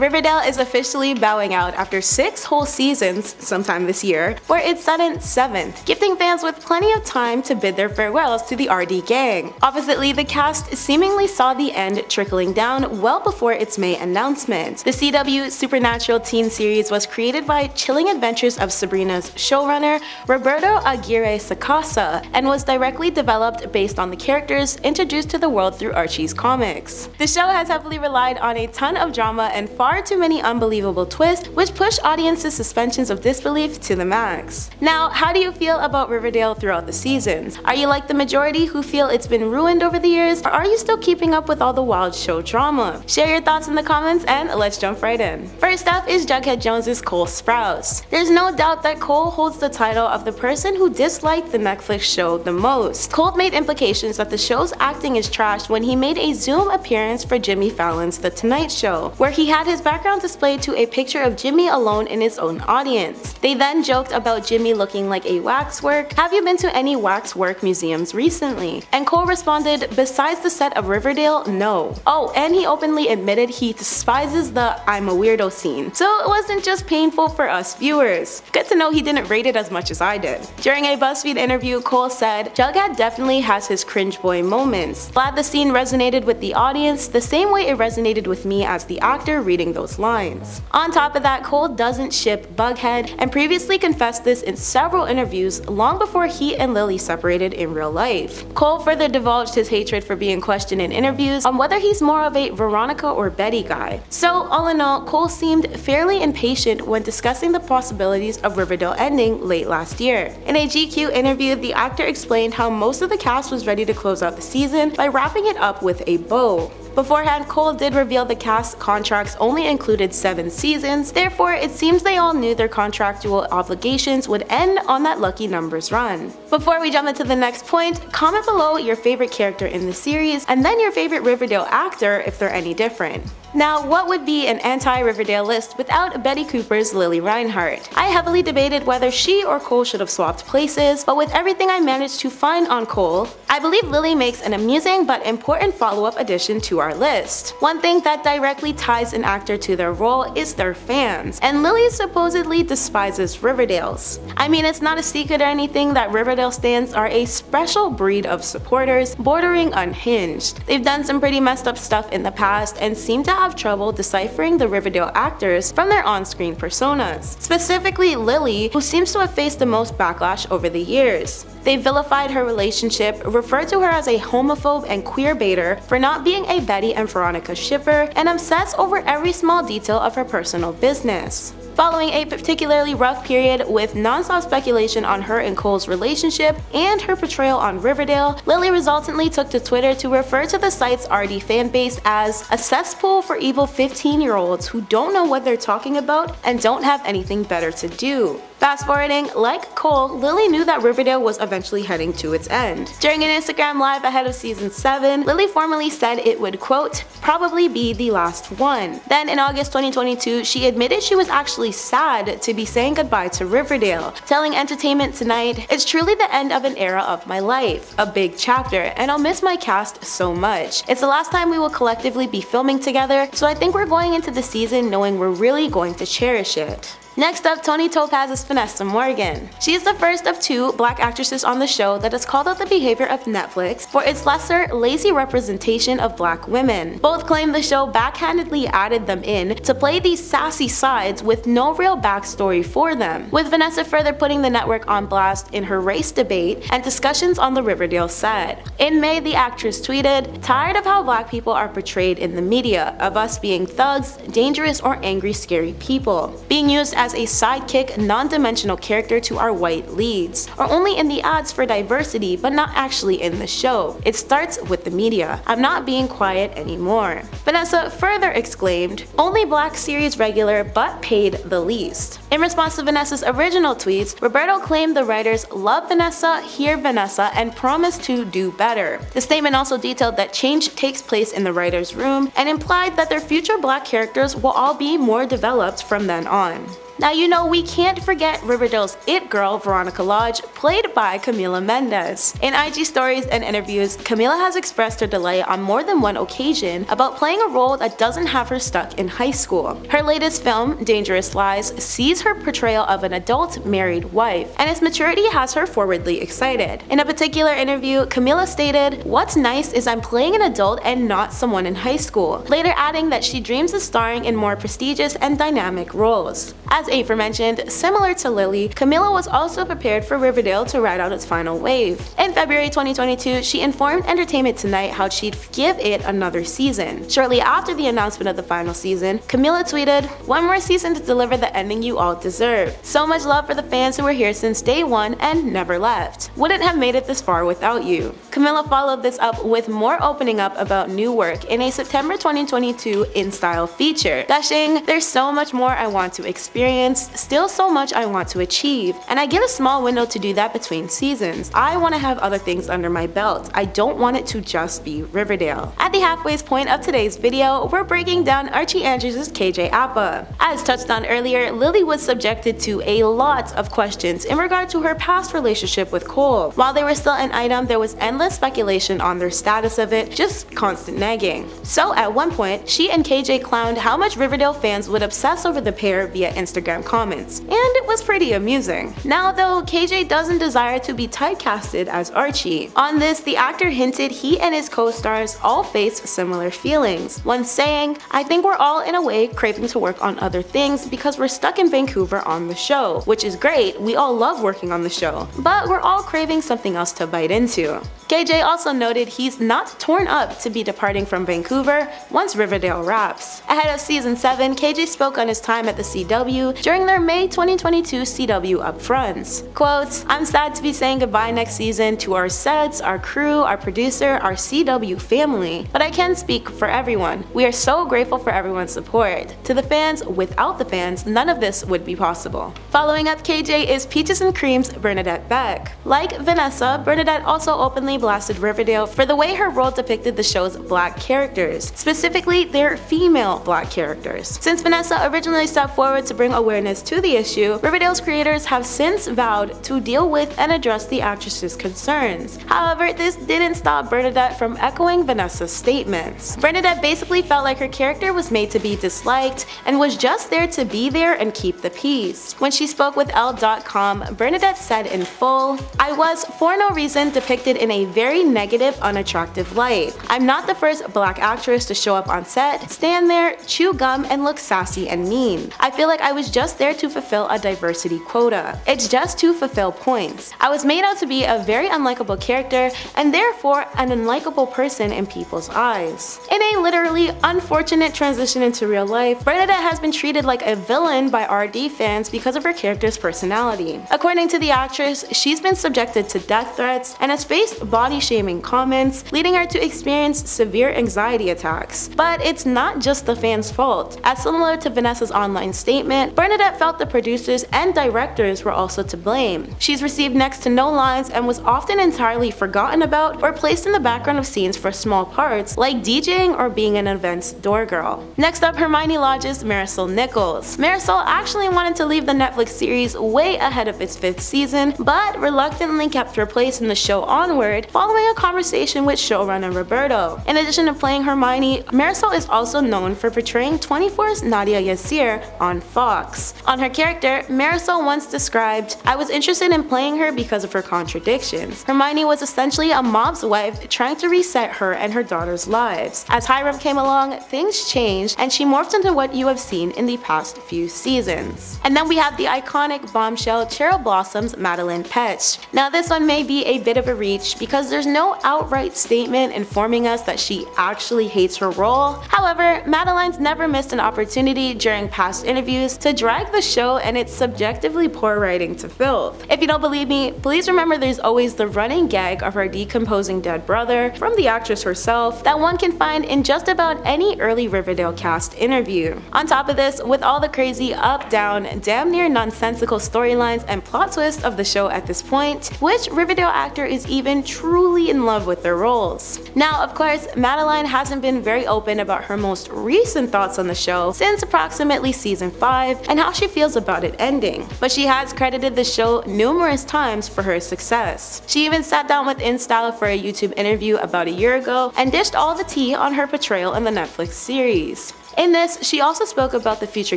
Riverdale is officially bowing out after 6 whole seasons sometime this year for its sudden 7th, gifting fans with plenty of time to bid their farewells to the RD gang. Oppositely, the cast seemingly saw the end trickling down well before its May announcement. The CW Supernatural teen series was created by Chilling Adventures of Sabrina's showrunner Roberto Aguirre Sacasa and was directly developed based on the characters introduced to the world through Archie's comics. The show has heavily relied on a ton of drama and far too many unbelievable twists, which push audiences' suspensions of disbelief to the max. Now, how do you feel about Riverdale throughout the seasons? Are you like the majority who feel it's been ruined over the years, or are you still keeping up with all the wild show drama? Share your thoughts in the comments and let's jump right in. First up is Jughead Jones's Cole Sprouse. There's no doubt that Cole holds the title of the person who disliked the Netflix show the most. Cole made implications that the show's acting is trash when he made a Zoom appearance for Jimmy Fallon's The Tonight Show, where he had his background displayed to a picture of Jimmy alone in his own audience. They then joked about Jimmy looking like a waxwork. Have you been to any waxwork museums recently? And Cole responded, besides the set of Riverdale, no. Oh, and he openly admitted he despises the I'm a weirdo scene. So it wasn't just painful for us viewers. Good to know he didn't rate it as much as I did. During a BuzzFeed interview, Cole said, Jughead definitely has his cringe boy moments. Glad the scene resonated with the audience the same way it resonated with me as the actor reading those lines. On top of that, Cole doesn't ship Bughead and previously confessed this in several interviews long before he and Lily separated in real life. Cole further divulged his hatred for being questioned in interviews on whether he's more of a Veronica or Betty guy. So all in all, Cole seemed fairly impatient when discussing the possibilities of Riverdale ending late last year. In a GQ interview, the actor explained how most of the cast was ready to close out the season by wrapping it up with a bow. Beforehand, Cole did reveal the cast's contracts only included 7 seasons, therefore it seems they all knew their contractual obligations would end on that lucky numbers run. Before we jump into the next point, comment below your favorite character in the series and then your favorite Riverdale actor if they're any different. Now, what would be an anti-Riverdale list without Betty Cooper's Lily Reinhardt? I heavily debated whether she or Cole should have swapped places, but with everything I managed to find on Cole, I believe Lily makes an amusing but important follow-up addition to our list. One thing that directly ties an actor to their role is their fans, and Lily supposedly despises Riverdales. I mean, it's not a secret or anything that Riverdale stans are a special breed of supporters, bordering unhinged. They've done some pretty messed up stuff in the past and seem to have trouble deciphering the Riverdale actors from their on-screen personas. Specifically Lily, who seems to have faced the most backlash over the years. They vilified her relationship, referred to her as a homophobe and queer baiter for not being a Betty and Veronica shipper, and obsess over every small detail of her personal business. Following a particularly rough period with non-stop speculation on her and Cole's relationship and her portrayal on Riverdale, Lily resultantly took to Twitter to refer to the site's RD fanbase as a cesspool for evil 15-year-olds who don't know what they're talking about and don't have anything better to do. Fast forwarding, like Cole, Lily knew that Riverdale was eventually heading to its end. During an Instagram live ahead of season 7, Lily formally said it would, quote, probably be the last one. Then in August 2022, she admitted she was actually sad to be saying goodbye to Riverdale, telling Entertainment Tonight, it's truly the end of an era of my life, a big chapter, and I'll miss my cast so much. It's the last time we will collectively be filming together, so I think we're going into the season knowing we're really going to cherish it. Next up, Tony Topaz's Vanessa Morgan. She is the first of 2 black actresses on the show that has called out the behavior of Netflix for its lesser, lazy representation of black women. Both claim the show backhandedly added them in to play these sassy sides with no real backstory for them, with Vanessa further putting the network on blast in her race debate and discussions on the Riverdale set. In May, the actress tweeted, tired of how black people are portrayed in the media, of us being thugs, dangerous or angry scary people, being used as a sidekick, non-dimensional character to our white leads, or only in the ads for diversity but not actually in the show. It starts with the media. I'm not being quiet anymore. Vanessa further exclaimed, only black series regular but paid the least. In response to Vanessa's original tweets, Roberto claimed the writers love Vanessa, hear Vanessa, and promise to do better. The statement also detailed that change takes place in the writer's room and implied that their future Black characters will all be more developed from then on. Now you know we can't forget Riverdale's it girl Veronica Lodge, played by Camila Mendes. In IG stories and interviews, Camila has expressed her delight on more than one occasion about playing a role that doesn't have her stuck in high school. Her latest film, Dangerous Lies, sees her portrayal of an adult married wife, and its maturity has her forwardly excited. In a particular interview, Camila stated, "What's nice is I'm playing an adult and not someone in high school," later adding that she dreams of starring in more prestigious and dynamic roles. As aforementioned, similar to Lily, Camila was also prepared for Riverdale to ride out its final wave. In February 2022, she informed Entertainment Tonight how she'd give it another season. Shortly after the announcement of the final season, Camila tweeted, "One more season to deliver the ending you all deserve. So much love for the fans who were here since day one and never left. Wouldn't have made it this far without you." Camila followed this up with more opening up about new work in a September 2022 InStyle feature, gushing, "There's so much more I want to experience, still so much I want to achieve, and I get a small window to do that between seasons. I want to have other things under my belt. I don't want it to just be Riverdale." At the halfway point of today's video, we're breaking down Archie Andrews' KJ Apa. As touched on earlier, Lily was subjected to a lot of questions in regard to her past relationship with Cole. While they were still an item, there was endless speculation on their status of it, just constant nagging. So at one point, she and KJ clowned how much Riverdale fans would obsess over the pair via Instagram comments, and it was pretty amusing. Now though, KJ doesn't desire to be typecasted as Archie. On this, the actor hinted he and his co-stars all face similar feelings, one saying, "I think we're all in a way craving to work on other things because we're stuck in Vancouver on the show, which is great, we all love working on the show, but we're all craving something else to bite into." KJ also noted he's not torn up to be departing from Vancouver once Riverdale wraps. Ahead of season 7, KJ spoke on his time at the CW during their May 2022 CW upfronts. Quote, "I'm sad to be saying goodbye next season to our sets, our crew, our producer, our CW family, but I can speak for everyone. We are so grateful for everyone's support. To the fans, without the fans, none of this would be possible." Following up KJ is Peaches and Cream's Bernadette Beck. Like Vanessa, Bernadette also openly blasted Riverdale for the way her role depicted the show's Black characters, specifically their female Black characters. Since Vanessa originally stepped forward to bring awareness to the issue, Riverdale's creators have since vowed to deal with and address the actress's concerns. However, this didn't stop Bernadette from echoing Vanessa's statements. Bernadette basically felt like her character was made to be disliked and was just there to be there and keep the peace. When she spoke with Elle.com, Bernadette said in full, "I was, for no reason, depicted in a very negative, unattractive light. I'm not the first Black actress to show up on set, stand there, chew gum, and look sassy and mean. I feel like I was just there to fulfill a diversity quota. It's just to fulfill points. I was made out to be a very unlikable character and therefore an unlikable person in people's eyes." In a literally unfortunate transition into real life, Bernadette has been treated like a villain by RD fans because of her character's personality. According to the actress, she's been subjected to death threats and has faced body-shaming comments, leading her to experience severe anxiety attacks. But it's not just the fans' fault. As similar to Vanessa's online statement, Bernadette felt the producers and directors were also to blame. She's received next to no lines and was often entirely forgotten about or placed in the background of scenes for small parts, like DJing or being an event's door girl. Next up, Hermione Lodge's Marisol Nichols. Marisol actually wanted to leave the Netflix series way ahead of its 5th season, but reluctantly kept her place in the show onward following a conversation with showrunner Roberto. In addition to playing Hermione, Marisol is also known for portraying 24's Nadia Yassir on Fox. On her character, Marisol once described, "I was interested in playing her because of her contradictions. Hermione was essentially a mob's wife trying to reset her and her daughter's lives. As Hiram came along, things changed and she morphed into what you have seen in the past few seasons." And then we have the iconic bombshell Cheryl Blossom's Madeline Petch. Now this one may be a bit of a reach because there's no outright statement informing us that she actually hates her role. However, Madeline's never missed an opportunity during past interviews to drag the show and its subjectively poor writing to filth. If you don't believe me, please remember there's always the running gag of her decomposing dead brother from the actress herself that one can find in just about any early Riverdale cast interview. On top of this, with all the crazy up, down, down, damn near nonsensical storylines and plot twists of the show at this point, which Riverdale actor is even truly in love with their roles. Now, of course, Madeline hasn't been very open about her most recent thoughts on the show since approximately season 5 and how she feels about it ending, but she has credited the show numerous times for her success. She even sat down with InStyle for a YouTube interview about a year ago and dished all the tea on her portrayal in the Netflix series. In this, she also spoke about the future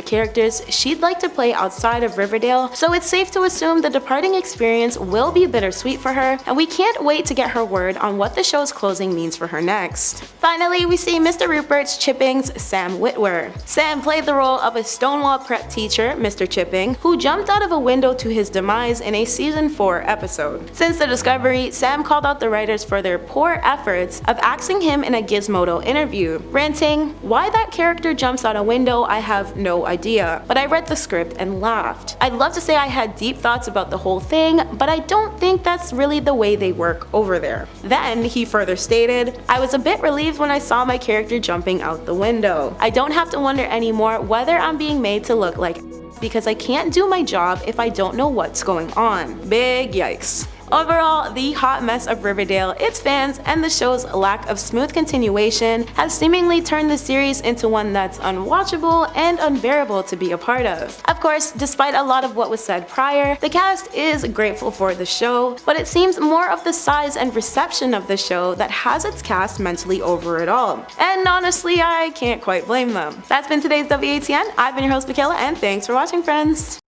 characters she'd like to play outside of Riverdale, so it's safe to assume the departing experience will be bittersweet for her, and we can't wait to get her word on what the show's closing means for her next. Finally, we see Mr. Rupert Chipping's Sam Witwer. Sam played the role of a Stonewall prep teacher, Mr. Chipping, who jumped out of a window to his demise in a season 4 episode. Since the discovery, Sam called out the writers for their poor efforts of axing him in a Gizmodo interview, ranting, "Why that character jumps out a window, I have no idea, but I read the script and laughed. I'd love to say I had deep thoughts about the whole thing, but I don't think that's really the way they work over there." Then he further stated, "I was a bit relieved when I saw my character jumping out the window. I don't have to wonder anymore whether I'm being made to look like because I can't do my job if I don't know what's going on." Big yikes. Overall, the hot mess of Riverdale, its fans, and the show's lack of smooth continuation has seemingly turned the series into one that's unwatchable and unbearable to be a part of. Of course, despite a lot of what was said prior, the cast is grateful for the show, but it seems more of the size and reception of the show that has its cast mentally over it all. And honestly, I can't quite blame them. That's been today's WATN. I've been your host, Michaela, and thanks for watching, friends.